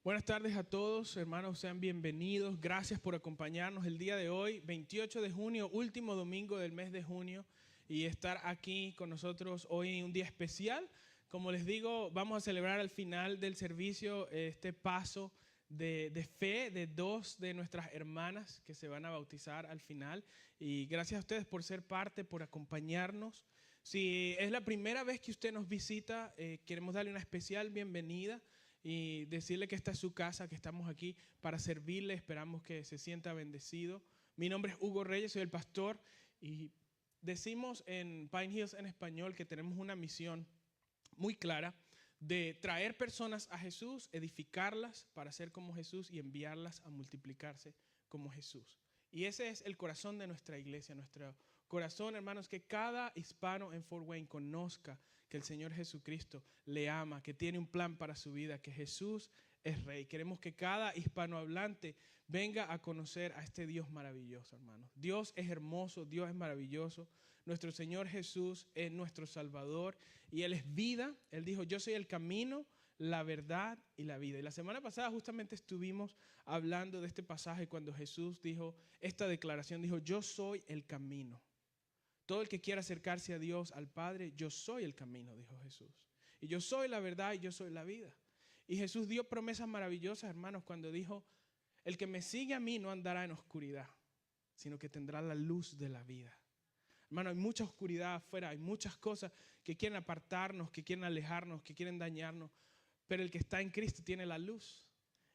Buenas tardes a todos, hermanos, sean bienvenidos. Gracias por acompañarnos el día de hoy, 28 de junio, último domingo del mes de junio, y estar aquí con nosotros hoy en un día especial. Como les digo, vamos a celebrar al final del servicio este paso de fe de dos de nuestras hermanas que se van a bautizar al final. Y gracias a ustedes por ser parte, por acompañarnos. Si es la primera vez que usted nos visita, queremos darle una especial bienvenida y decirle que esta es su casa, que estamos aquí para servirle. Esperamos que se sienta bendecido. Mi nombre es Hugo Reyes, soy el pastor, y decimos en Pine Hills en español que tenemos una misión muy clara de traer personas a Jesús, edificarlas para ser como Jesús y enviarlas a multiplicarse como Jesús. Y ese es el corazón de nuestra iglesia, nuestro corazón, hermanos, que cada hispano en Fort Wayne conozca que el Señor Jesucristo le ama, que tiene un plan para su vida, que Jesús es Rey. Queremos que cada hispanohablante venga a conocer a este Dios maravilloso, hermanos. Dios es hermoso, Dios es maravilloso. Nuestro Señor Jesús es nuestro Salvador y Él es vida. Él dijo, yo soy el camino, la verdad y la vida. Y la semana pasada justamente estuvimos hablando de este pasaje cuando Jesús dijo esta declaración, dijo, yo soy el camino. Todo el que quiera acercarse a Dios, al Padre, yo soy el camino, dijo Jesús. Y yo soy la verdad y yo soy la vida. Y Jesús dio promesas maravillosas, hermanos, cuando dijo, el que me sigue a mí no andará en oscuridad, sino que tendrá la luz de la vida. Hermano, hay mucha oscuridad afuera, hay muchas cosas que quieren apartarnos, que quieren alejarnos, que quieren dañarnos. Pero el que está en Cristo tiene la luz.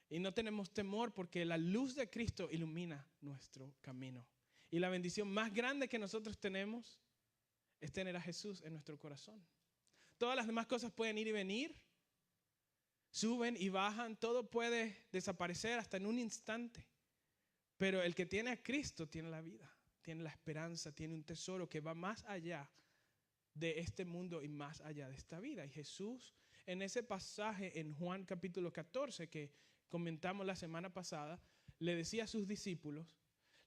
Y no tenemos temor porque la luz de Cristo ilumina nuestro camino. Y la bendición más grande que nosotros tenemos es tener a Jesús en nuestro corazón. Todas las demás cosas pueden ir y venir, suben y bajan, todo puede desaparecer hasta en un instante. Pero el que tiene a Cristo tiene la vida, tiene la esperanza, tiene un tesoro que va más allá de este mundo y más allá de esta vida. Y Jesús, en ese pasaje en Juan capítulo 14 que comentamos la semana pasada, le decía a sus discípulos,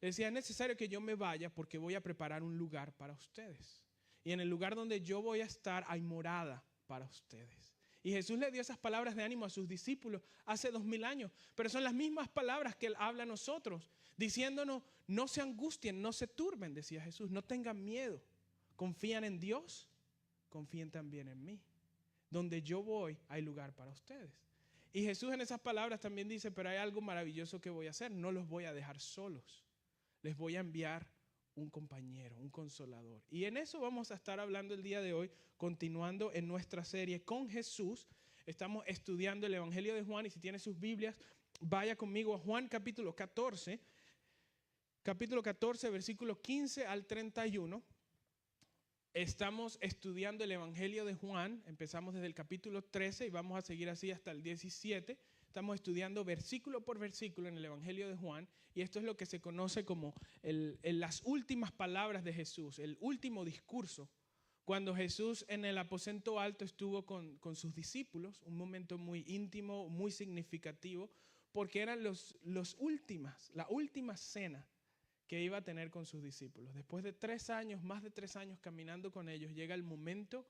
le decía, es necesario que yo me vaya porque voy a preparar un lugar para ustedes. Y en el lugar donde yo voy a estar hay morada para ustedes. Y Jesús le dio esas palabras de ánimo a sus discípulos hace 2000 años. Pero son las mismas palabras que Él habla a nosotros, diciéndonos, no se angustien, no se turben, decía Jesús, no tengan miedo. Confían en Dios, confíen también en mí. Donde yo voy hay lugar para ustedes. Y Jesús en esas palabras también dice, pero hay algo maravilloso que voy a hacer, no los voy a dejar solos. Les voy a enviar un compañero, un consolador. Y en eso vamos a estar hablando el día de hoy, continuando en nuestra serie con Jesús. Estamos estudiando el Evangelio de Juan y si tiene sus Biblias, vaya conmigo a Juan capítulo 14. Capítulo 14, versículo 15 al 31. Estamos estudiando el Evangelio de Juan. Empezamos desde el capítulo 13 y vamos a seguir así hasta el 17. Estamos estudiando versículo por versículo en el Evangelio de Juan y esto es lo que se conoce como las últimas palabras de Jesús, el último discurso. Cuando Jesús en el aposento alto estuvo con sus discípulos, un momento muy íntimo, muy significativo, porque eran la última cena que iba a tener con sus discípulos. Después de 3 años, más de 3 años caminando con ellos, llega el momento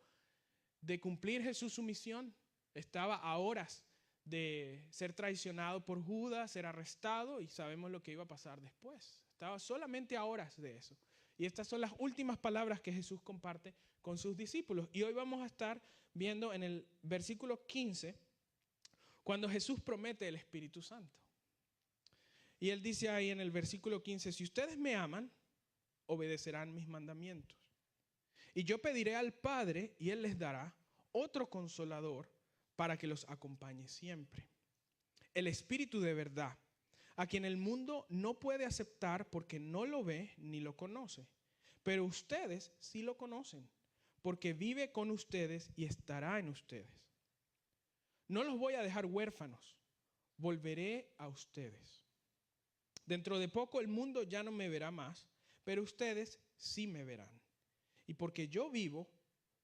de cumplir Jesús su misión. Estaba a horas de ser traicionado por Judas, ser arrestado y sabemos lo que iba a pasar después. Estaba solamente a horas de eso. Y estas son las últimas palabras que Jesús comparte con sus discípulos. Y hoy vamos a estar viendo en el versículo 15, cuando Jesús promete el Espíritu Santo. Y Él dice ahí en el versículo 15, si ustedes me aman, obedecerán mis mandamientos. Y yo pediré al Padre y Él les dará otro consolador para que los acompañe siempre. El Espíritu de verdad, a quien el mundo no puede aceptar porque no lo ve ni lo conoce. Pero ustedes sí lo conocen, porque vive con ustedes y estará en ustedes. No los voy a dejar huérfanos, volveré a ustedes. Dentro de poco el mundo ya no me verá más, pero ustedes sí me verán. Y porque yo vivo,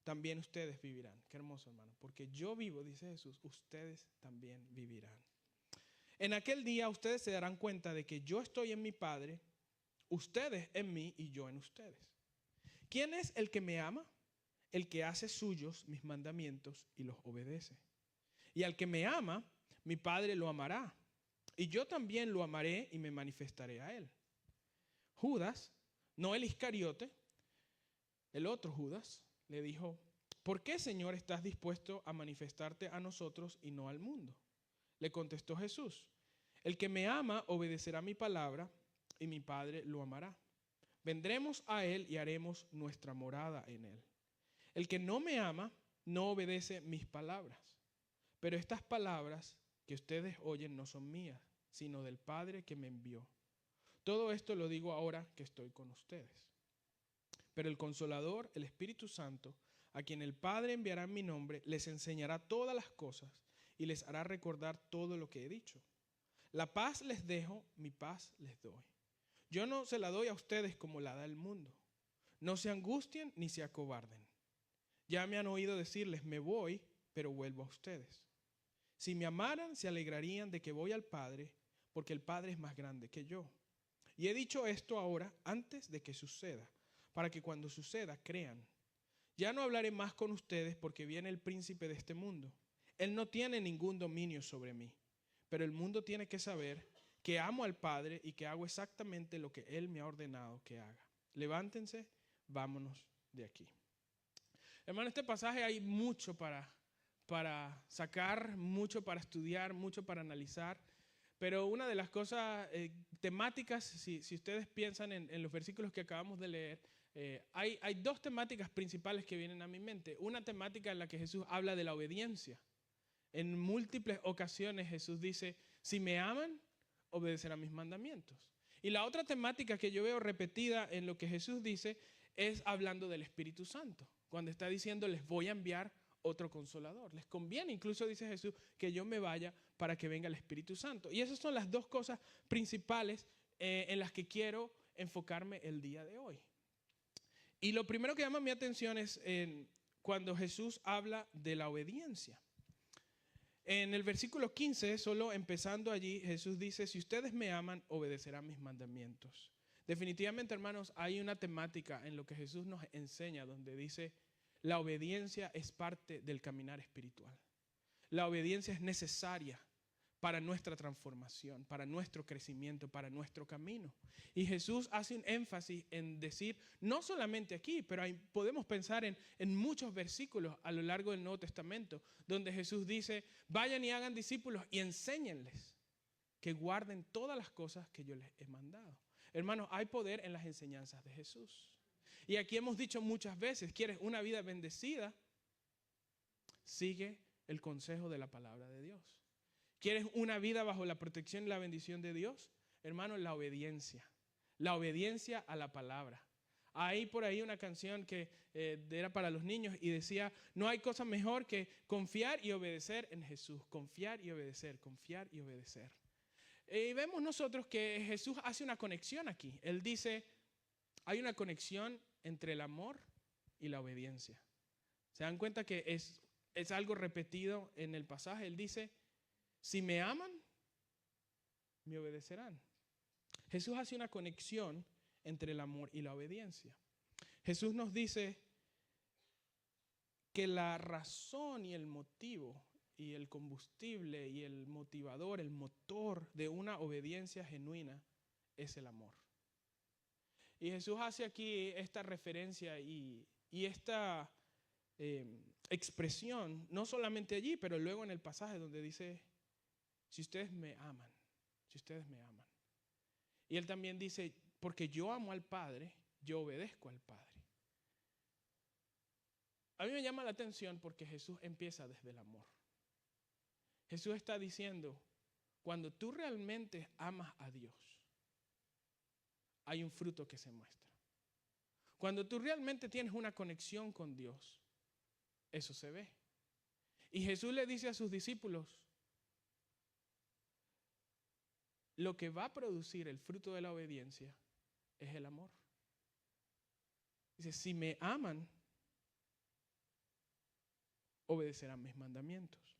también ustedes vivirán. Qué hermoso, hermano. Porque yo vivo, dice Jesús, ustedes también vivirán. En aquel día ustedes se darán cuenta de que yo estoy en mi Padre, ustedes en mí y yo en ustedes. ¿Quién es el que me ama? El que hace suyos mis mandamientos y los obedece. Y al que me ama, mi Padre lo amará. Y yo también lo amaré y me manifestaré a él. Judas, no el Iscariote, el otro Judas, le dijo, ¿por qué, Señor, estás dispuesto a manifestarte a nosotros y no al mundo? Le contestó Jesús, el que me ama obedecerá mi palabra y mi Padre lo amará. Vendremos a él y haremos nuestra morada en él. El que no me ama no obedece mis palabras. Pero estas palabras que ustedes oyen no son mías, sino del Padre que me envió. Todo esto lo digo ahora que estoy con ustedes. Pero el Consolador, el Espíritu Santo, a quien el Padre enviará en mi nombre, les enseñará todas las cosas y les hará recordar todo lo que he dicho. La paz les dejo, mi paz les doy. Yo no se la doy a ustedes como la da el mundo. No se angustien ni se acobarden. Ya me han oído decirles, me voy, pero vuelvo a ustedes. Si me amaran, se alegrarían de que voy al Padre, porque el Padre es más grande que yo. Y he dicho esto ahora antes de que suceda, para que cuando suceda crean. Ya no hablaré más con ustedes porque viene el príncipe de este mundo. Él no tiene ningún dominio sobre mí, pero el mundo tiene que saber que amo al Padre y que hago exactamente lo que Él me ha ordenado que haga. Levántense, vámonos de aquí. Hermano, este pasaje hay mucho para sacar, mucho para estudiar, mucho para analizar. Pero una de las cosas temáticas, si ustedes piensan en los versículos que acabamos de leer, hay dos temáticas principales que vienen a mi mente. Una temática en la que Jesús habla de la obediencia. En múltiples ocasiones Jesús dice, si me aman, obedecerán mis mandamientos. Y la otra temática que yo veo repetida en lo que Jesús dice es hablando del Espíritu Santo. Cuando está diciendo, les voy a enviar otro consolador. Les conviene, incluso dice Jesús, que yo me vaya para que venga el Espíritu Santo. Y esas son las dos cosas principales en las que quiero enfocarme el día de hoy. Y lo primero que llama mi atención es cuando Jesús habla de la obediencia. En el versículo 15, solo empezando allí, Jesús dice, si ustedes me aman, obedecerán mis mandamientos. Definitivamente, hermanos, hay una temática en lo que Jesús nos enseña donde dice, la obediencia es parte del caminar espiritual. La obediencia es necesaria para nuestra transformación, para nuestro crecimiento, para nuestro camino. Y Jesús hace un énfasis en decir, no solamente aquí, pero podemos pensar en muchos versículos a lo largo del Nuevo Testamento, donde Jesús dice, vayan y hagan discípulos y enséñenles que guarden todas las cosas que yo les he mandado. Hermanos, hay poder en las enseñanzas de Jesús. Y aquí hemos dicho muchas veces, ¿quieres una vida bendecida? Sigue el consejo de la palabra de Dios. ¿Quieres una vida bajo la protección y la bendición de Dios? Hermano, la obediencia a la palabra. Hay por ahí una canción que era para los niños y decía, no hay cosa mejor que confiar y obedecer en Jesús. Confiar y obedecer, confiar y obedecer. Y vemos nosotros que Jesús hace una conexión aquí. Él dice, hay una conexión entre el amor y la obediencia. ¿Se dan cuenta que es algo repetido en el pasaje? Él dice, si me aman, me obedecerán. Jesús hace una conexión entre el amor y la obediencia. Jesús nos dice que la razón y el motivo y el combustible y el motivador, el motor de una obediencia genuina es el amor. Y Jesús hace aquí esta referencia y esta expresión, no solamente allí, pero luego en el pasaje donde dice, si ustedes me aman, si ustedes me aman. Y él también dice, porque yo amo al Padre, yo obedezco al Padre. A mí me llama la atención porque Jesús empieza desde el amor. Jesús está diciendo, cuando tú realmente amas a Dios, hay un fruto que se muestra. Cuando tú realmente tienes una conexión con Dios, eso se ve. Y Jesús le dice a sus discípulos, lo que va a producir el fruto de la obediencia es el amor. Dice, si me aman, obedecerán mis mandamientos.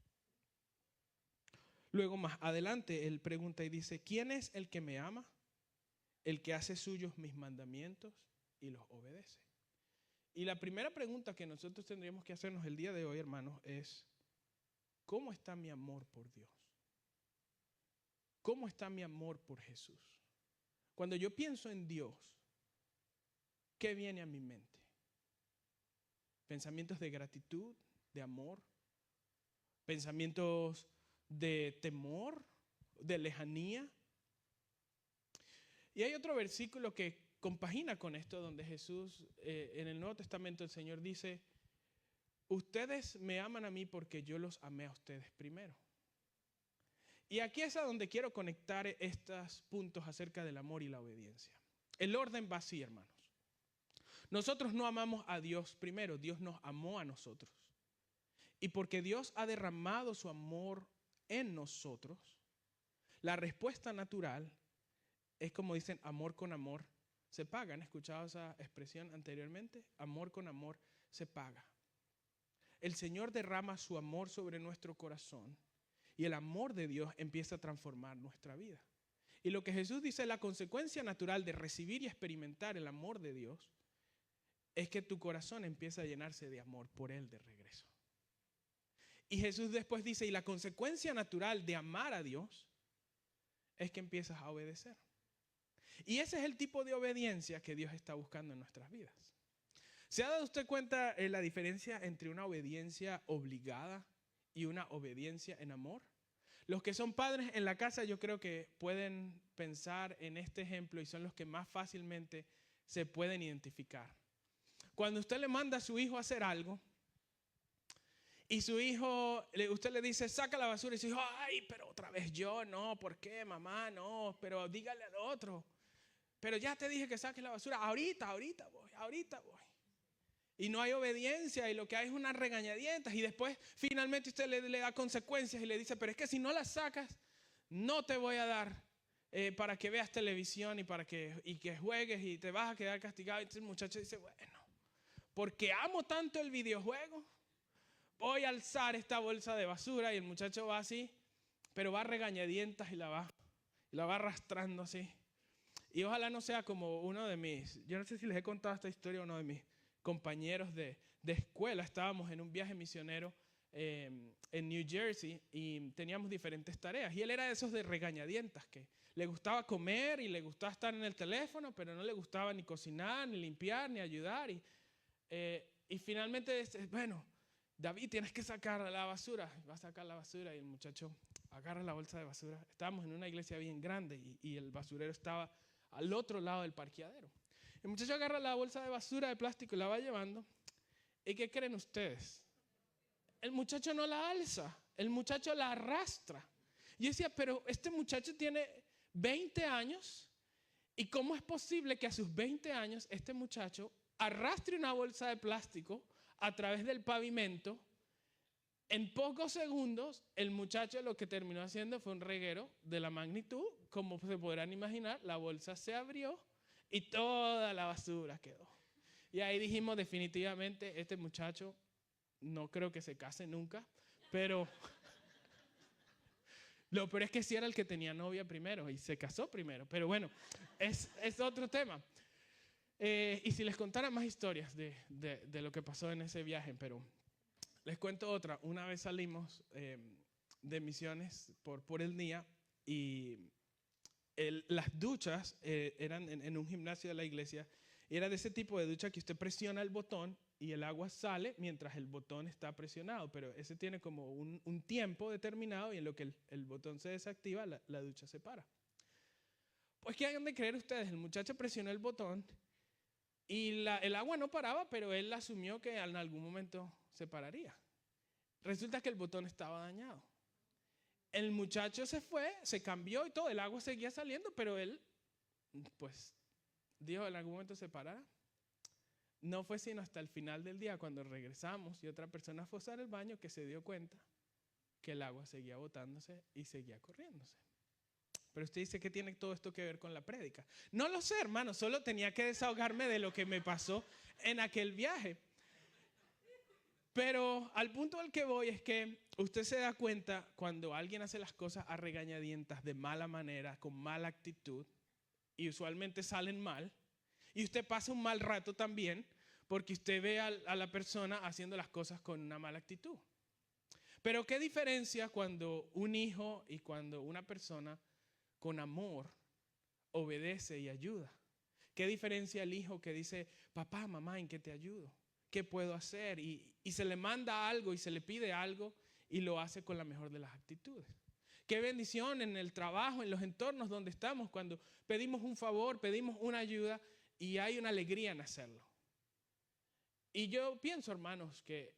Luego más adelante él pregunta y dice, ¿quién es el que me ama? El que hace suyos mis mandamientos y los obedece. Y la primera pregunta que nosotros tendríamos que hacernos el día de hoy, hermanos, es, ¿cómo está mi amor por Dios? ¿cómo está mi amor por Jesús? Cuando yo pienso en Dios, ¿qué viene a mi mente? Pensamientos de gratitud, de amor, pensamientos de temor, de lejanía. Y hay otro versículo que compagina con esto, donde Jesús, en el Nuevo Testamento, el Señor dice: ustedes me aman a mí porque yo los amé a ustedes primero. Y aquí es a donde quiero conectar estos puntos acerca del amor y la obediencia. El orden va así, hermanos. Nosotros no amamos a Dios primero, Dios nos amó a nosotros. Y porque Dios ha derramado su amor en nosotros, la respuesta natural es, como dicen, amor con amor se paga. ¿Han escuchado esa expresión anteriormente? Amor con amor se paga. El Señor derrama su amor sobre nuestro corazón y el amor de Dios empieza a transformar nuestra vida. Y lo que Jesús dice, la consecuencia natural de recibir y experimentar el amor de Dios es que tu corazón empieza a llenarse de amor por Él de regreso. Y Jesús después dice, y la consecuencia natural de amar a Dios es que empiezas a obedecer. Y ese es el tipo de obediencia que Dios está buscando en nuestras vidas. ¿Se ha dado usted cuenta la diferencia entre una obediencia obligada y una obediencia en amor? Los que son padres en la casa, yo creo que pueden pensar en este ejemplo y son los que más fácilmente se pueden identificar. Cuando usted le manda a su hijo a hacer algo y su hijo, usted le dice, saca la basura, y su hijo, ay, pero otra vez yo, no, ¿por qué, mamá? No, pero dígale al otro. Pero ya te dije que saques la basura, ahorita voy. Y no hay obediencia y lo que hay es unas regañadientas y después finalmente usted le da consecuencias y le dice, pero es que si no las sacas, no te voy a dar para que veas televisión y que juegues y te vas a quedar castigado. Y entonces el muchacho dice, bueno, porque amo tanto el videojuego, voy a alzar esta bolsa de basura. Y el muchacho va así, pero va a regañadientas y la va arrastrando así. Y ojalá no sea como uno de mis, yo no sé si les he contado esta historia a uno de mis compañeros de escuela. Estábamos en un viaje misionero en New Jersey y teníamos diferentes tareas. Y él era de esos de regañadientas que le gustaba comer y le gustaba estar en el teléfono, pero no le gustaba ni cocinar, ni limpiar, ni ayudar. Y finalmente, bueno, David, tienes que sacar la basura. Va a sacar la basura y el muchacho agarra la bolsa de basura. Estábamos en una iglesia bien grande y el basurero estaba al otro lado del parqueadero. El muchacho agarra la bolsa de basura de plástico y la va llevando. ¿Y qué creen ustedes? El muchacho no la alza, el muchacho la arrastra. Y yo decía, pero este muchacho tiene 20 años. ¿Y cómo es posible que a sus 20 años este muchacho arrastre una bolsa de plástico a través del pavimento? En pocos segundos, el muchacho lo que terminó haciendo fue un reguero de la magnitud. Como se podrán imaginar, la bolsa se abrió y toda la basura quedó. Y ahí dijimos, definitivamente, este muchacho no creo que se case nunca, pero lo peor es que sí era el que tenía novia primero y se casó primero. Pero bueno, es otro tema. Y si les contara más historias de lo que pasó en ese viaje, pero les cuento otra. Una vez salimos de misiones por el día y las duchas eran en un gimnasio de la iglesia. Y era de ese tipo de ducha que usted presiona el botón y el agua sale mientras el botón está presionado. Pero ese tiene como un tiempo determinado y en lo que el botón se desactiva, la ducha se para. Pues, ¿qué han de creer ustedes? El muchacho presionó el botón y el agua no paraba, pero él asumió que en algún momento se pararía. Resulta que el botón estaba dañado. El muchacho se fue, se cambió y todo, el agua seguía saliendo, pero él, pues, dijo en algún momento se parará. No fue sino hasta el final del día, cuando regresamos y otra persona fue a usar el baño, que se dio cuenta que el agua seguía botándose y seguía corriéndose. Pero usted dice, ¿qué tiene todo esto que ver con la prédica? No lo sé, hermano, solo tenía que desahogarme de lo que me pasó en aquel viaje. Pero al punto al que voy es que usted se da cuenta cuando alguien hace las cosas a regañadientas, de mala manera, con mala actitud, y usualmente salen mal, y usted pasa un mal rato también porque usted ve a la persona haciendo las cosas con una mala actitud. Pero ¿qué diferencia cuando un hijo y cuando una persona con amor, obedece y ayuda. ¿Qué diferencia el hijo que dice, papá, mamá, ¿en qué te ayudo? ¿Qué puedo hacer? Y se le manda algo y se le pide algo y lo hace con la mejor de las actitudes. Qué bendición en el trabajo, en los entornos donde estamos, cuando pedimos un favor, pedimos una ayuda y hay una alegría en hacerlo. Y yo pienso, hermanos, que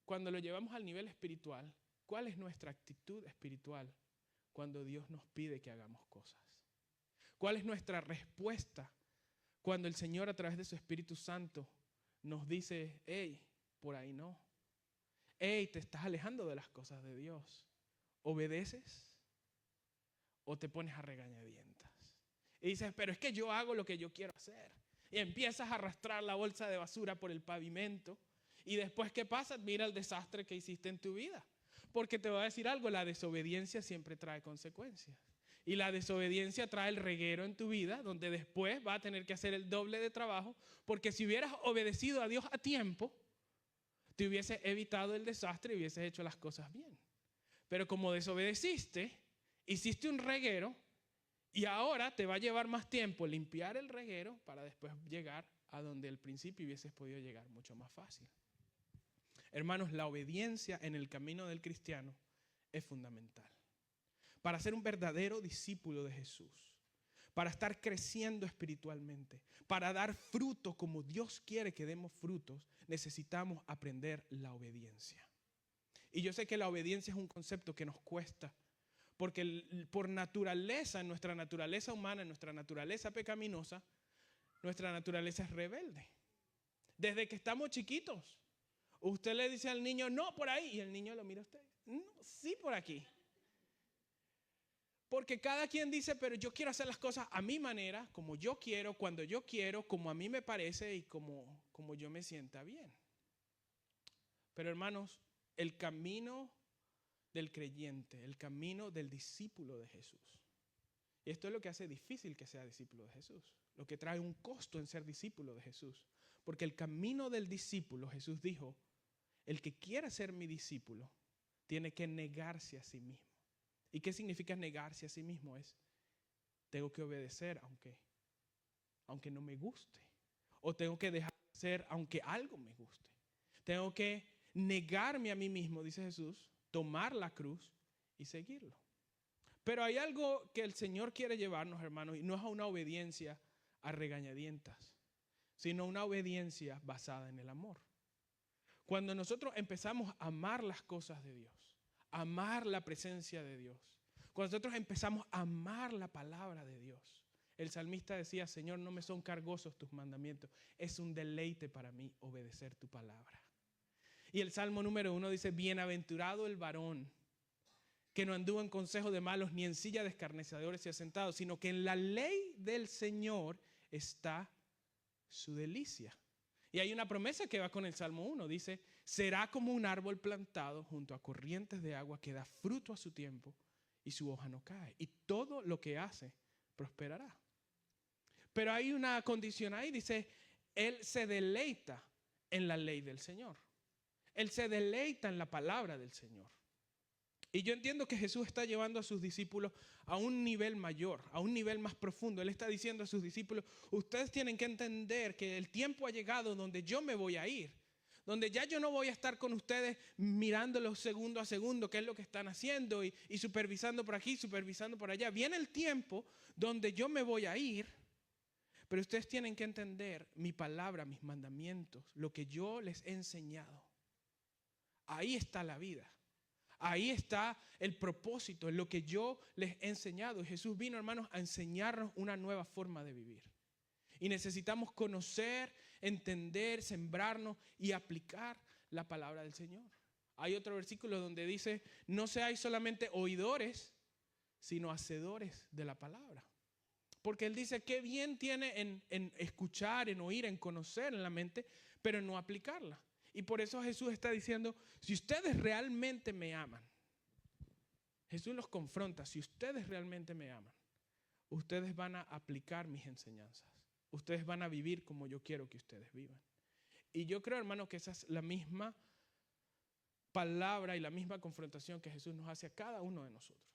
cuando lo llevamos al nivel espiritual, ¿cuál es nuestra actitud espiritual cuando Dios nos pide que hagamos cosas? ¿Cuál es nuestra respuesta cuando el Señor a través de su Espíritu Santo nos dice, hey, por ahí no? Hey, te estás alejando de las cosas de Dios. ¿Obedeces o te pones a regañadientas? Y dices, pero es que yo hago lo que yo quiero hacer. Y empiezas a arrastrar la bolsa de basura por el pavimento. Y después, ¿qué pasa? Mira el desastre que hiciste en tu vida. Porque te voy a decir algo, la desobediencia siempre trae consecuencias. Y la desobediencia trae el reguero en tu vida, donde después vas a tener que hacer el doble de trabajo. Porque si hubieras obedecido a Dios a tiempo, te hubieses evitado el desastre y hubieses hecho las cosas bien. Pero como desobedeciste, hiciste un reguero y ahora te va a llevar más tiempo limpiar el reguero para después llegar a donde al principio hubieses podido llegar mucho más fácil. Hermanos, la obediencia en el camino del cristiano es fundamental. Para ser un verdadero discípulo de Jesús, para estar creciendo espiritualmente, para dar fruto como Dios quiere que demos frutos, necesitamos aprender la obediencia. Y yo sé que la obediencia es un concepto que nos cuesta, porque por naturaleza, en nuestra naturaleza humana, en nuestra naturaleza pecaminosa, nuestra naturaleza es rebelde. Desde que estamos chiquitos, usted le dice al niño, no, por ahí, y el niño lo mira a usted, no, sí, por aquí. Porque cada quien dice, pero yo quiero hacer las cosas a mi manera, como yo quiero, cuando yo quiero, como a mí me parece y como yo me sienta bien. Pero hermanos, el camino del creyente, el camino del discípulo de Jesús. Y esto es lo que hace difícil que sea discípulo de Jesús. Lo que trae un costo en ser discípulo de Jesús. Porque el camino del discípulo, Jesús dijo, el que quiera ser mi discípulo tiene que negarse a sí mismo. ¿Y qué significa negarse a sí mismo? Tengo que obedecer aunque no me guste. O tengo que dejar de hacer aunque algo me guste. Tengo que negarme a mí mismo, dice Jesús, tomar la cruz y seguirlo. Pero hay algo que el Señor quiere llevarnos, hermanos, y no es a una obediencia a regañadientas, sino una obediencia basada en el amor. Cuando nosotros empezamos a amar las cosas de Dios, amar la presencia de Dios, cuando nosotros empezamos a amar la palabra de Dios, el salmista decía, Señor, no me son cargosos tus mandamientos, es un deleite para mí obedecer tu palabra. Y el Salmo número 1 dice, bienaventurado el varón que no anduvo en consejo de malos ni en silla de escarnecedores se ha sentado, sino que en la ley del Señor está su delicia. Y hay una promesa que va con el Salmo 1, dice, será como un árbol plantado junto a corrientes de agua que da fruto a su tiempo y su hoja no cae. Y todo lo que hace prosperará. Pero hay una condición ahí, dice, él se deleita en la ley del Señor. Él se deleita en la palabra del Señor. Y yo entiendo que Jesús está llevando a sus discípulos a un nivel mayor, a un nivel más profundo. Él está diciendo a sus discípulos, ustedes tienen que entender que el tiempo ha llegado donde yo me voy a ir. Donde ya yo no voy a estar con ustedes mirándolos segundo a segundo, qué es lo que están haciendo y supervisando por aquí, supervisando por allá. Viene el tiempo donde yo me voy a ir, pero ustedes tienen que entender mi palabra, mis mandamientos, lo que yo les he enseñado. Ahí está la vida. Ahí está el propósito, en lo que yo les he enseñado. Jesús vino, hermanos, a enseñarnos una nueva forma de vivir. Y necesitamos conocer, entender, sembrarnos y aplicar la palabra del Señor. Hay otro versículo donde dice, no seáis solamente oidores, sino hacedores de la palabra. Porque Él dice, qué bien tiene en escuchar, en oír, en conocer en la mente, pero en no aplicarla. Y por eso Jesús está diciendo, si ustedes realmente me aman, Jesús los confronta, si ustedes realmente me aman, ustedes van a aplicar mis enseñanzas. Ustedes van a vivir como yo quiero que ustedes vivan. Y yo creo, hermano, que esa es la misma palabra y la misma confrontación que Jesús nos hace a cada uno de nosotros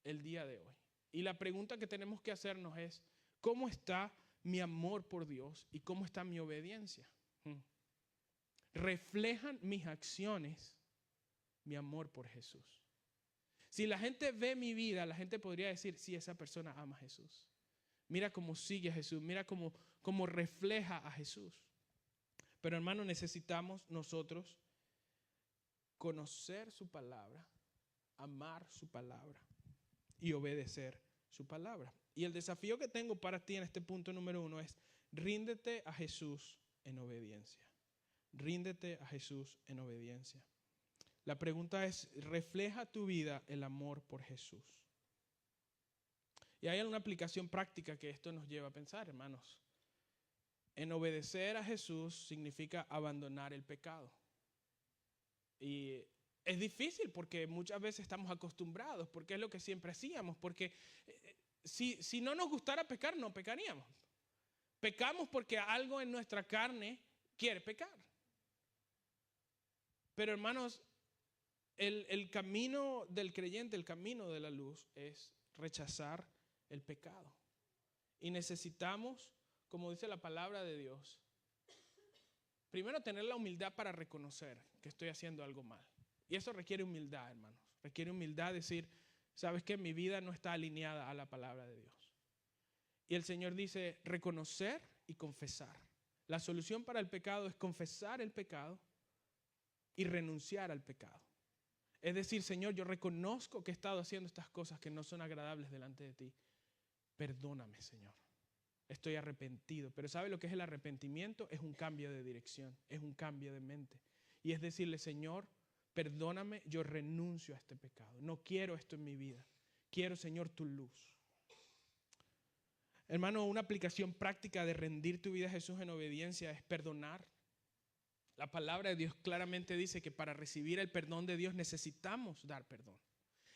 el día de hoy. Y la pregunta que tenemos que hacernos es, ¿cómo está mi amor por Dios y cómo está mi obediencia? ¿Reflejan mis acciones mi amor por Jesús? Si la gente ve mi vida, la gente podría decir, sí, esa persona ama a Jesús. Mira cómo sigue a Jesús, mira cómo refleja a Jesús. Pero hermano, necesitamos nosotros conocer su palabra, amar su palabra y obedecer su palabra. Y el desafío que tengo para ti en este punto número 1 es, ríndete a Jesús en obediencia. Ríndete a Jesús en obediencia. La pregunta es, ¿refleja tu vida el amor por Jesús? Y hay una aplicación práctica que esto nos lleva a pensar, hermanos. En obedecer a Jesús significa abandonar el pecado. Y es difícil porque muchas veces estamos acostumbrados, porque es lo que siempre hacíamos, porque si no nos gustara pecar, no pecaríamos. Pecamos porque algo en nuestra carne quiere pecar. Pero hermanos, el camino del creyente, el camino de la luz es rechazar el pecado. Y necesitamos, como dice la palabra de Dios, primero tener la humildad para reconocer que estoy haciendo algo mal. Y eso requiere humildad, hermanos. Requiere humildad decir, ¿sabes qué? Mi vida no está alineada a la palabra de Dios. Y el Señor dice, reconocer y confesar. La solución para el pecado es confesar el pecado y renunciar al pecado. Es decir, Señor, yo reconozco que he estado haciendo estas cosas que no son agradables delante de ti. Perdóname, Señor. Estoy arrepentido. Pero ¿sabe lo que es el arrepentimiento? Es un cambio de dirección, es un cambio de mente. Y es decirle, Señor, perdóname, yo renuncio a este pecado. No quiero esto en mi vida. Quiero, Señor, tu luz. Hermano, una aplicación práctica de rendir tu vida a Jesús en obediencia es perdonar. La palabra de Dios claramente dice que para recibir el perdón de Dios necesitamos dar perdón.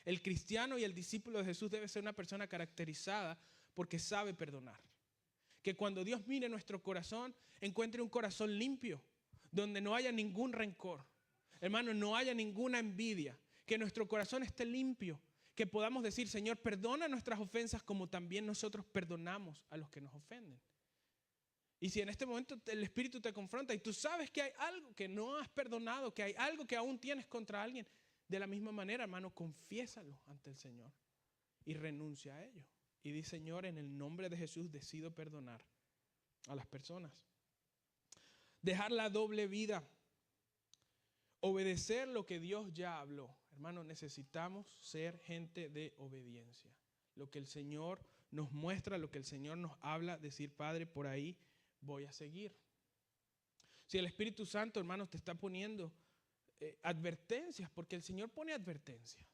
El cristiano y el discípulo de Jesús debe ser una persona caracterizada porque sabe perdonar. Que cuando Dios mire nuestro corazón, encuentre un corazón limpio, donde no haya ningún rencor. Hermano, no haya ninguna envidia. Que nuestro corazón esté limpio. Que podamos decir, Señor, perdona nuestras ofensas como también nosotros perdonamos a los que nos ofenden. Y si en este momento el Espíritu te confronta y tú sabes que hay algo que no has perdonado, que hay algo que aún tienes contra alguien, de la misma manera, hermano, confiésalo ante el Señor y renuncia a ello. Y di, Señor, en el nombre de Jesús decido perdonar a las personas. Dejar la doble vida. Obedecer lo que Dios ya habló. Hermano, necesitamos ser gente de obediencia. Lo que el Señor nos muestra, lo que el Señor nos habla, decir, Padre, por ahí voy a seguir. Si el Espíritu Santo, hermanos, te está poniendo advertencias, porque el Señor pone advertencias.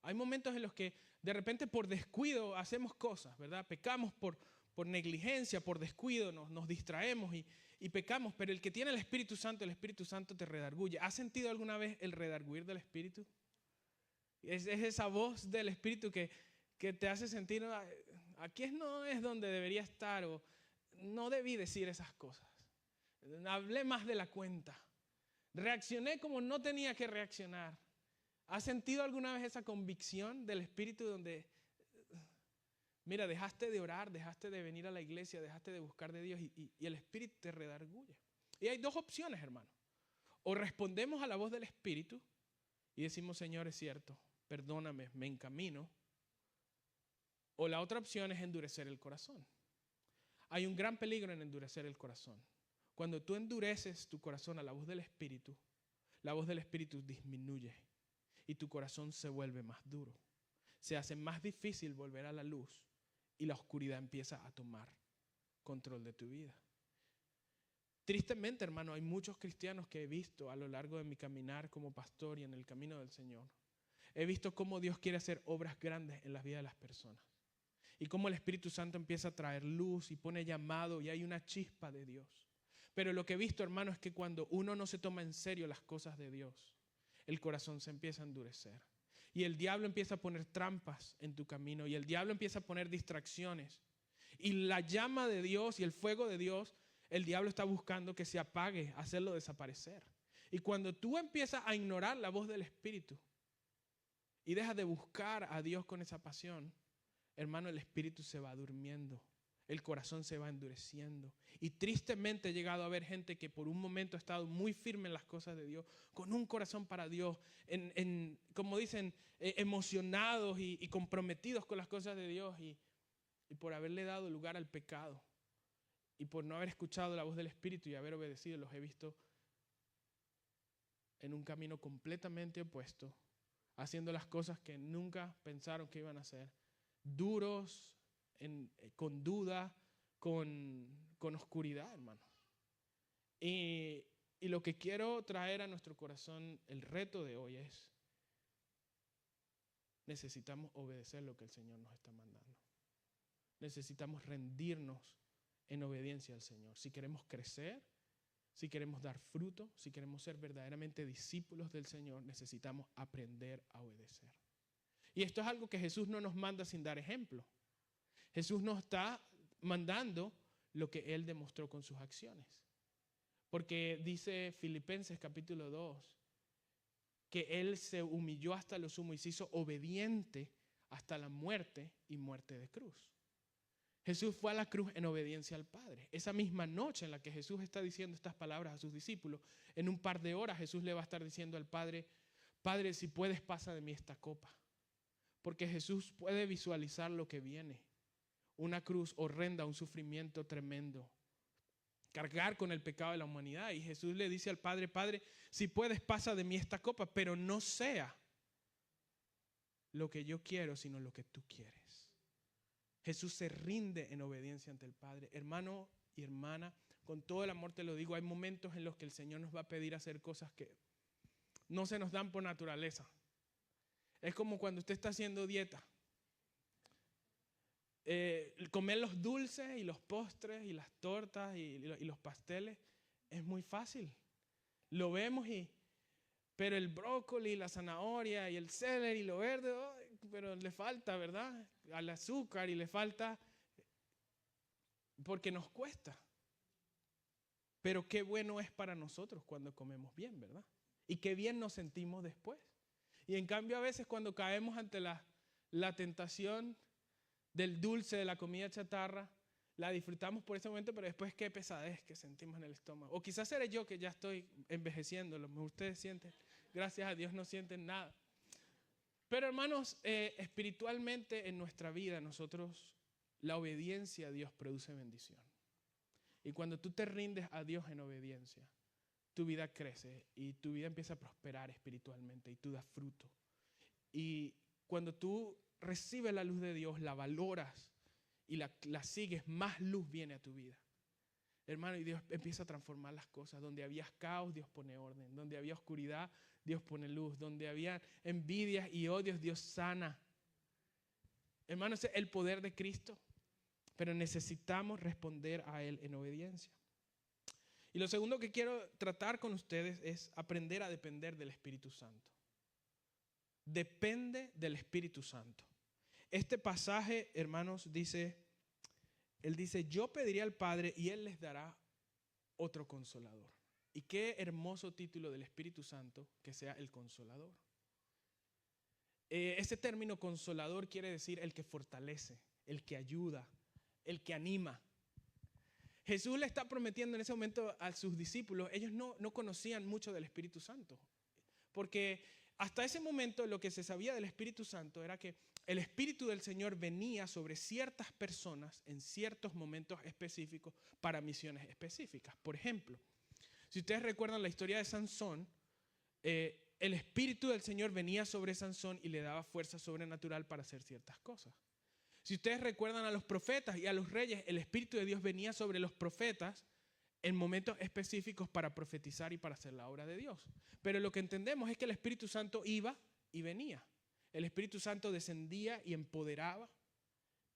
Hay momentos en los que de repente por descuido hacemos cosas, ¿verdad? Pecamos por negligencia, por descuido, nos distraemos y pecamos, pero el que tiene el Espíritu Santo te redarguye. ¿Has sentido alguna vez el redarguir del Espíritu? Es esa voz del Espíritu que te hace sentir, aquí no es donde debería estar, o no debí decir esas cosas. Hablé más de la cuenta. Reaccioné como no tenía que reaccionar. ¿Has sentido alguna vez esa convicción del Espíritu donde, mira, dejaste de orar, dejaste de venir a la iglesia, dejaste de buscar de Dios y el Espíritu te redarguye? Y hay dos opciones, hermano. O respondemos a la voz del Espíritu y decimos, Señor, es cierto, perdóname, me encamino. O la otra opción es endurecer el corazón. Hay un gran peligro en endurecer el corazón. Cuando tú endureces tu corazón a la voz del Espíritu disminuye y tu corazón se vuelve más duro. Se hace más difícil volver a la luz y la oscuridad empieza a tomar control de tu vida. Tristemente, hermano, hay muchos cristianos que he visto a lo largo de mi caminar como pastor y en el camino del Señor. He visto cómo Dios quiere hacer obras grandes en las vidas de las personas. Y cómo el Espíritu Santo empieza a traer luz y pone llamado y hay una chispa de Dios. Pero lo que he visto, hermano, es que cuando uno no se toma en serio las cosas de Dios, el corazón se empieza a endurecer. Y el diablo empieza a poner trampas en tu camino. Y el diablo empieza a poner distracciones. Y la llama de Dios y el fuego de Dios, el diablo está buscando que se apague, hacerlo desaparecer. Y cuando tú empiezas a ignorar la voz del Espíritu y dejas de buscar a Dios con esa pasión, hermano, el espíritu se va durmiendo. El corazón se va endureciendo. Y tristemente he llegado a ver gente que por un momento ha estado muy firme en las cosas de Dios, con un corazón para Dios, como dicen, emocionados y comprometidos con las cosas de Dios. Y por haberle dado lugar al pecado y por no haber escuchado la voz del Espíritu y haber obedecido, los he visto en un camino completamente opuesto, haciendo las cosas que nunca pensaron que iban a hacer, duros, con duda, con oscuridad, hermano. Y lo que quiero traer a nuestro corazón, el reto de hoy es, necesitamos obedecer lo que el Señor nos está mandando. Necesitamos rendirnos en obediencia al Señor. Si queremos crecer, si queremos dar fruto, si queremos ser verdaderamente discípulos del Señor, necesitamos aprender a obedecer. Y esto es algo que Jesús no nos manda sin dar ejemplo. Jesús nos está mandando lo que Él demostró con sus acciones. Porque dice Filipenses capítulo 2, que Él se humilló hasta lo sumo y se hizo obediente hasta la muerte y muerte de cruz. Jesús fue a la cruz en obediencia al Padre. Esa misma noche en la que Jesús está diciendo estas palabras a sus discípulos, en un par de horas Jesús le va a estar diciendo al Padre, Padre, si puedes, pasa de mí esta copa. Porque Jesús puede visualizar lo que viene. Una cruz horrenda, un sufrimiento tremendo. Cargar con el pecado de la humanidad. Y Jesús le dice al Padre, Padre, si puedes, pasa de mí esta copa, pero no sea lo que yo quiero, sino lo que tú quieres. Jesús se rinde en obediencia ante el Padre. Hermano y hermana, con todo el amor te lo digo, hay momentos en los que el Señor nos va a pedir hacer cosas que no se nos dan por naturaleza. Es como cuando usted está haciendo dieta. Comer los dulces y los postres y las tortas y los pasteles es muy fácil. Lo vemos pero el brócoli, la zanahoria y el celery y lo verde, pero le falta, ¿verdad? Al azúcar y le falta porque nos cuesta. Pero qué bueno es para nosotros cuando comemos bien, ¿verdad? Y qué bien nos sentimos después. Y en cambio a veces cuando caemos ante la tentación del dulce, de la comida chatarra, la disfrutamos por ese momento, pero después qué pesadez que sentimos en el estómago. O quizás seré yo que ya estoy envejeciendo, lo mejor ustedes sienten, gracias a Dios no sienten nada. Pero hermanos, espiritualmente en nuestra vida nosotros, la obediencia a Dios produce bendición. Y cuando tú te rindes a Dios en obediencia, tu vida crece y tu vida empieza a prosperar espiritualmente y tú das fruto. Y cuando tú recibes la luz de Dios, la valoras y la sigues, más luz viene a tu vida. Hermano, y Dios empieza a transformar las cosas. Donde había caos, Dios pone orden. Donde había oscuridad, Dios pone luz. Donde había envidias y odios, Dios sana. Hermano, ese es el poder de Cristo. Pero necesitamos responder a Él en obediencia. Y lo segundo que quiero tratar con ustedes es aprender a depender del Espíritu Santo. Depende del Espíritu Santo. Este pasaje, hermanos, Él dice, yo pediré al Padre y Él les dará otro consolador. Y qué hermoso título del Espíritu Santo, que sea el consolador. Ese término consolador quiere decir el que fortalece, el que ayuda, el que anima. Jesús le está prometiendo en ese momento a sus discípulos, ellos no conocían mucho del Espíritu Santo, porque hasta ese momento lo que se sabía del Espíritu Santo era que el Espíritu del Señor venía sobre ciertas personas en ciertos momentos específicos para misiones específicas. Por ejemplo, si ustedes recuerdan la historia de Sansón, el Espíritu del Señor venía sobre Sansón y le daba fuerza sobrenatural para hacer ciertas cosas. Si ustedes recuerdan a los profetas y a los reyes, el Espíritu de Dios venía sobre los profetas en momentos específicos para profetizar y para hacer la obra de Dios. Pero lo que entendemos es que el Espíritu Santo iba y venía. El Espíritu Santo descendía y empoderaba,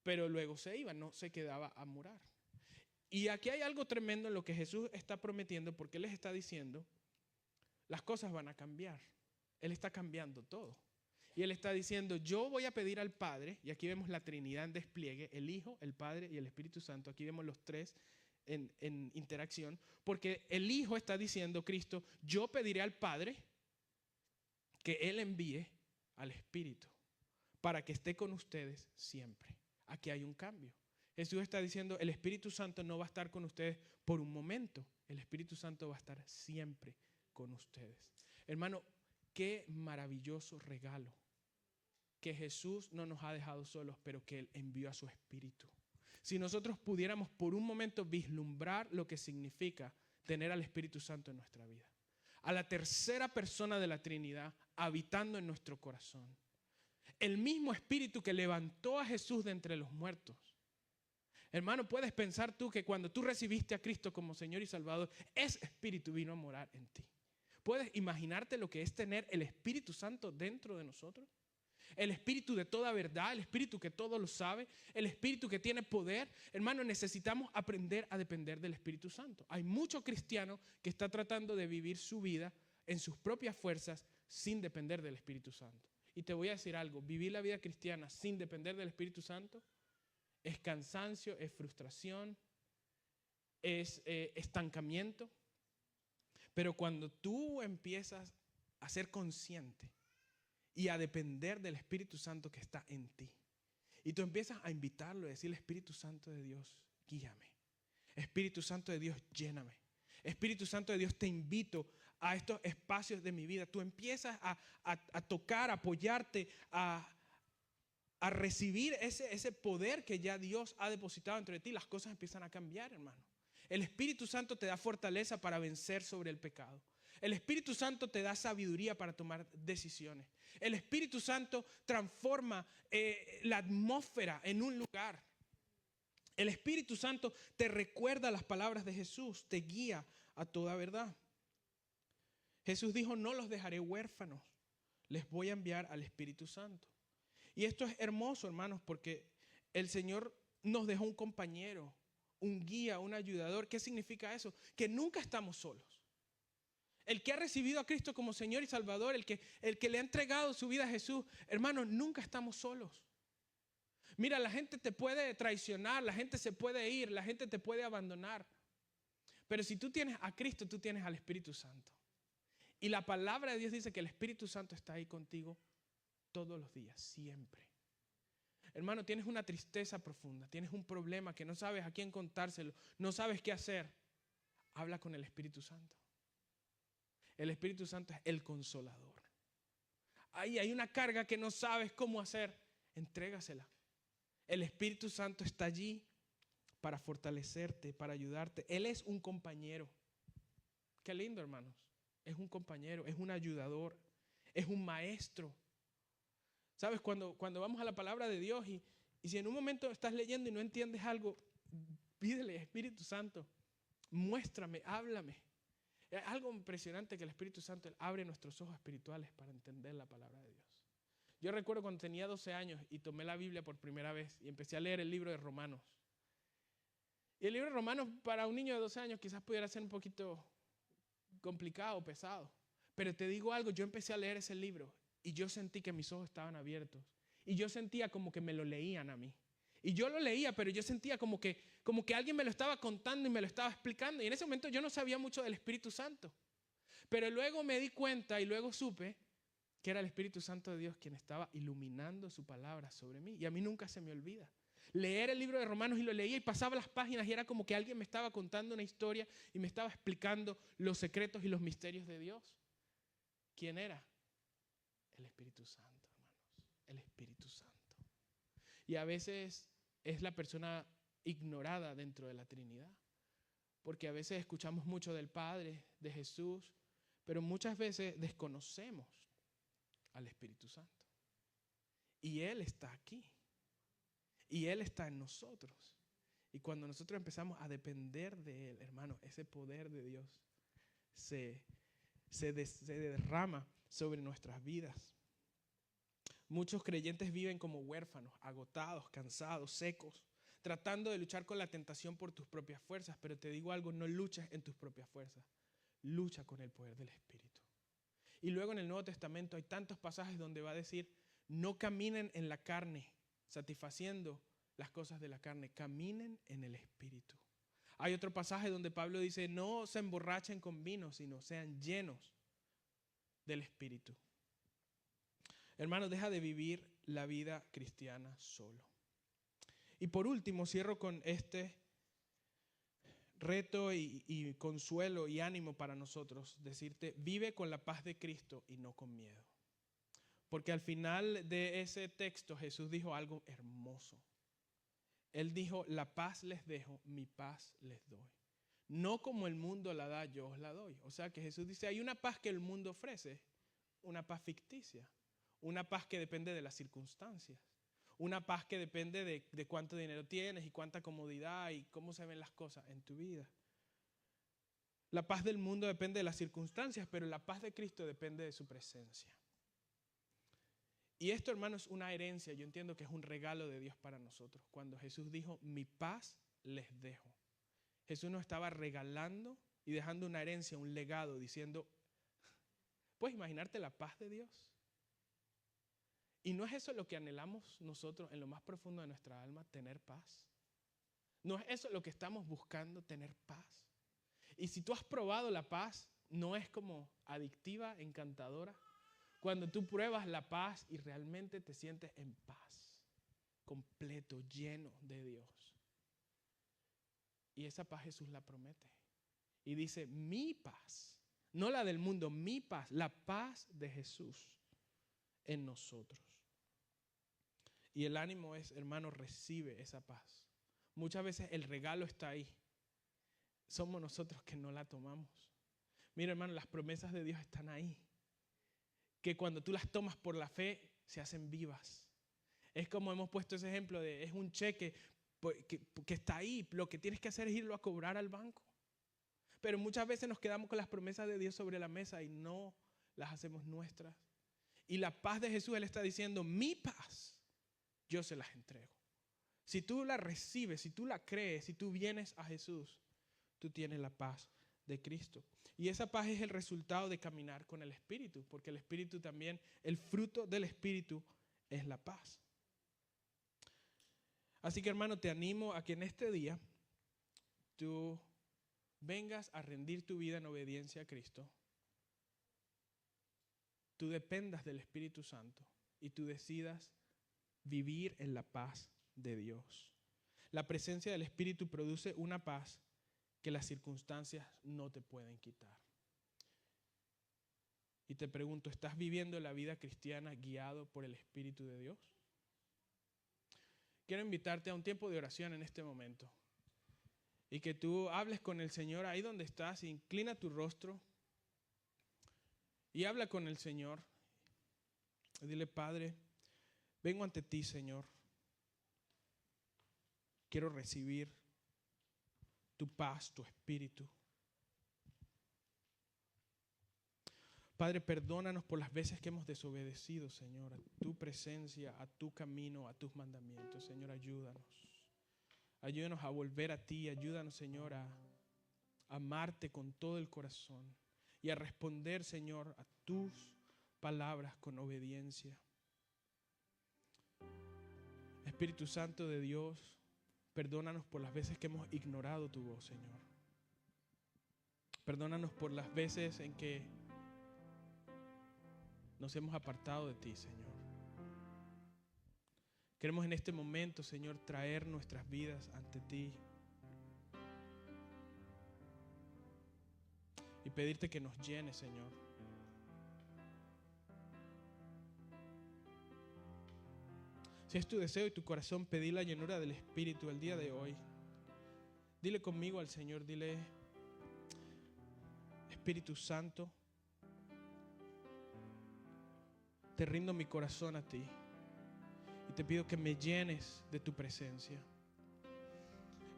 pero luego se iba, no se quedaba a morar. Y aquí hay algo tremendo en lo que Jesús está prometiendo, porque Él les está diciendo, las cosas van a cambiar. Él está cambiando todo. Y Él está diciendo, yo voy a pedir al Padre, y aquí vemos la Trinidad en despliegue, el Hijo, el Padre y el Espíritu Santo. Aquí vemos los tres en interacción, porque el Hijo está diciendo, Cristo, yo pediré al Padre que Él envíe al Espíritu para que esté con ustedes siempre. Aquí hay un cambio. Jesús está diciendo, el Espíritu Santo no va a estar con ustedes por un momento. El Espíritu Santo va a estar siempre con ustedes. Hermano, qué maravilloso regalo que Jesús no nos ha dejado solos, pero que Él envió a su Espíritu. Si nosotros pudiéramos por un momento vislumbrar lo que significa tener al Espíritu Santo en nuestra vida, a la tercera persona de la Trinidad habitando en nuestro corazón, el mismo Espíritu que levantó a Jesús de entre los muertos. Hermano, puedes pensar tú que cuando tú recibiste a Cristo como Señor y Salvador, ese Espíritu vino a morar en ti. ¿Puedes imaginarte lo que es tener el Espíritu Santo dentro de nosotros? El Espíritu de toda verdad, el Espíritu que todo lo sabe, el Espíritu que tiene poder. Hermano, necesitamos aprender a depender del Espíritu Santo. Hay muchos cristianos que están tratando de vivir su vida en sus propias fuerzas sin depender del Espíritu Santo. Y te voy a decir algo, vivir la vida cristiana sin depender del Espíritu Santo es cansancio, es frustración, es estancamiento. Pero cuando tú empiezas a ser consciente y a depender del Espíritu Santo que está en ti, y tú empiezas a invitarlo, a decirle, Espíritu Santo de Dios, guíame. Espíritu Santo de Dios, lléname. Espíritu Santo de Dios, te invito a estos espacios de mi vida. Tú empiezas a tocar, a apoyarte, a recibir ese poder que ya Dios ha depositado dentro de ti. Las cosas empiezan a cambiar, hermano. El Espíritu Santo te da fortaleza para vencer sobre el pecado. El Espíritu Santo te da sabiduría para tomar decisiones. El Espíritu Santo transforma la atmósfera en un lugar. El Espíritu Santo te recuerda las palabras de Jesús, te guía a toda verdad. Jesús dijo, no los dejaré huérfanos, les voy a enviar al Espíritu Santo. Y esto es hermoso, hermanos, porque el Señor nos dejó un compañero, un guía, un ayudador. ¿Qué significa eso? Que nunca estamos solos. El que ha recibido a Cristo como Señor y Salvador, el que le ha entregado su vida a Jesús, hermanos, nunca estamos solos. Mira, la gente te puede traicionar, la gente se puede ir, la gente te puede abandonar. Pero si tú tienes a Cristo, tú tienes al Espíritu Santo. Y la palabra de Dios dice que el Espíritu Santo está ahí contigo todos los días, siempre. Hermano, tienes una tristeza profunda, tienes un problema que no sabes a quién contárselo, no sabes qué hacer. Habla con el Espíritu Santo. El Espíritu Santo es el consolador. Ahí hay una carga que no sabes cómo hacer, entrégasela. El Espíritu Santo está allí para fortalecerte, para ayudarte. Él es un compañero. Qué lindo, hermanos. Es un compañero, es un ayudador, es un maestro. ¿Sabes? Cuando vamos a la palabra de Dios y si en un momento estás leyendo y no entiendes algo, pídele, Espíritu Santo, muéstrame, háblame. Es algo impresionante que el Espíritu Santo abre nuestros ojos espirituales para entender la palabra de Dios. Yo recuerdo cuando tenía 12 años y tomé la Biblia por primera vez y empecé a leer el libro de Romanos. Y el libro de Romanos para un niño de 12 años quizás pudiera ser un poquito complicado, pesado. Pero te digo algo, yo empecé a leer ese libro y yo sentí que mis ojos estaban abiertos. Y yo sentía como que me lo leían a mí. Y yo lo leía, pero yo sentía como que alguien me lo estaba contando y me lo estaba explicando. Y en ese momento yo no sabía mucho del Espíritu Santo. Pero luego me di cuenta y luego supe que era el Espíritu Santo de Dios quien estaba iluminando su palabra sobre mí. Y a mí nunca se me olvida. Leer el libro de Romanos y lo leía y pasaba las páginas y era como que alguien me estaba contando una historia y me estaba explicando los secretos y los misterios de Dios. ¿Quién era? El Espíritu Santo, hermanos. El Espíritu Santo. Y a veces es la persona ignorada dentro de la Trinidad. Porque a veces escuchamos mucho del Padre, de Jesús, pero muchas veces desconocemos al Espíritu Santo. Y Él está aquí. Y Él está en nosotros. Y cuando nosotros empezamos a depender de Él, hermano, ese poder de Dios se derrama sobre nuestras vidas. Muchos creyentes viven como huérfanos, agotados, cansados, secos, tratando de luchar con la tentación por tus propias fuerzas. Pero te digo algo, no luches en tus propias fuerzas. Lucha con el poder del Espíritu. Y luego en el Nuevo Testamento hay tantos pasajes donde va a decir, no caminen en la carne, satisfaciendo las cosas de la carne, caminen en el Espíritu. Hay otro pasaje donde Pablo dice, no se emborrachen con vino, sino sean llenos del Espíritu. Hermano, deja de vivir la vida cristiana solo. Y por último, cierro con este reto y consuelo y ánimo para nosotros. Decirte, vive con la paz de Cristo y no con miedo. Porque al final de ese texto Jesús dijo algo hermoso. Él dijo, la paz les dejo, mi paz les doy. No como el mundo la da, yo os la doy. O sea que Jesús dice, hay una paz que el mundo ofrece, una paz ficticia, una paz que depende de las circunstancias, una paz que depende de cuánto dinero tienes y cuánta comodidad y cómo se ven las cosas en tu vida. La paz del mundo depende de las circunstancias, pero la paz de Cristo depende de su presencia. Y esto, hermanos, es una herencia. Yo entiendo que es un regalo de Dios para nosotros. Cuando Jesús dijo, mi paz les dejo. Jesús nos estaba regalando y dejando una herencia, un legado, diciendo, ¿puedes imaginarte la paz de Dios? ¿Y no es eso lo que anhelamos nosotros en lo más profundo de nuestra alma, tener paz? ¿No es eso lo que estamos buscando, tener paz? Y si tú has probado la paz, ¿no es como adictiva, encantadora? Cuando tú pruebas la paz y realmente te sientes en paz, completo, lleno de Dios. Y esa paz Jesús la promete. Y dice, mi paz, no la del mundo, mi paz, la paz de Jesús en nosotros. Y el ánimo es, hermano, recibe esa paz. Muchas veces el regalo está ahí. Somos nosotros que no la tomamos. Mira, hermano, las promesas de Dios están ahí. Que cuando tú las tomas por la fe, se hacen vivas. Es como hemos puesto ese ejemplo de, es un cheque que está ahí. Lo que tienes que hacer es irlo a cobrar al banco. Pero muchas veces nos quedamos con las promesas de Dios sobre la mesa y no las hacemos nuestras. Y la paz de Jesús, Él está diciendo, mi paz, yo se las entrego. Si tú la recibes, si tú la crees, si tú vienes a Jesús, tú tienes la paz de Cristo. Y esa paz es el resultado de caminar con el Espíritu, porque el Espíritu también, el fruto del Espíritu es la paz. Así que, hermano, te animo a que en este día tú vengas a rendir tu vida en obediencia a Cristo, tú dependas del Espíritu Santo y tú decidas vivir en la paz de Dios. La presencia del Espíritu produce una paz que las circunstancias no te pueden quitar. Y te pregunto, ¿estás viviendo la vida cristiana guiado por el Espíritu de Dios? Quiero invitarte a un tiempo de oración en este momento. Y que tú hables con el Señor ahí donde estás, inclina tu rostro y habla con el Señor. Y dile, Padre, vengo ante ti, Señor. Quiero recibir tu paz, tu espíritu. Padre, perdónanos por las veces que hemos desobedecido, Señor, a tu presencia, a tu camino, a tus mandamientos. Señor, ayúdanos. Ayúdanos a volver a ti. Ayúdanos, Señor, a amarte con todo el corazón y a responder, Señor, a tus palabras con obediencia. Espíritu Santo de Dios, perdónanos por las veces que hemos ignorado tu voz, Señor. Perdónanos por las veces en que nos hemos apartado de ti, Señor. Queremos en este momento, Señor, traer nuestras vidas ante ti y pedirte que nos llenes, Señor. Si es tu deseo y tu corazón pedir la llenura del Espíritu el día de hoy, dile conmigo al Señor, dile, Espíritu Santo, te rindo mi corazón a ti y te pido que me llenes de tu presencia.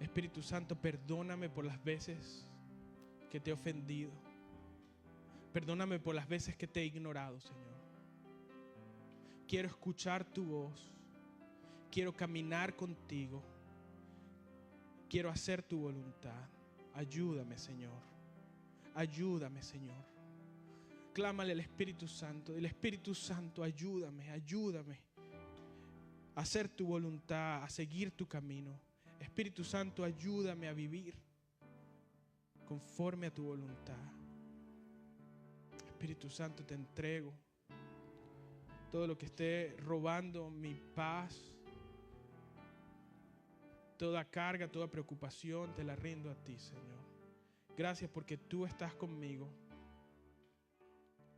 Espíritu Santo, perdóname por las veces que te he ofendido. Perdóname por las veces que te he ignorado, Señor. Quiero escuchar tu voz. Quiero caminar contigo. Quiero hacer tu voluntad. Ayúdame, Señor. Ayúdame, Señor. Clámale al Espíritu Santo. El Espíritu Santo, ayúdame, ayúdame a hacer tu voluntad, a seguir tu camino. Espíritu Santo, ayúdame a vivir conforme a tu voluntad. Espíritu Santo, te entrego todo lo que esté robando mi paz, Toda carga, toda preocupación, te la rindo a ti, Señor. Gracias porque tú estás conmigo.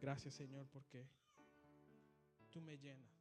Gracias, Señor, porque tú me llenas.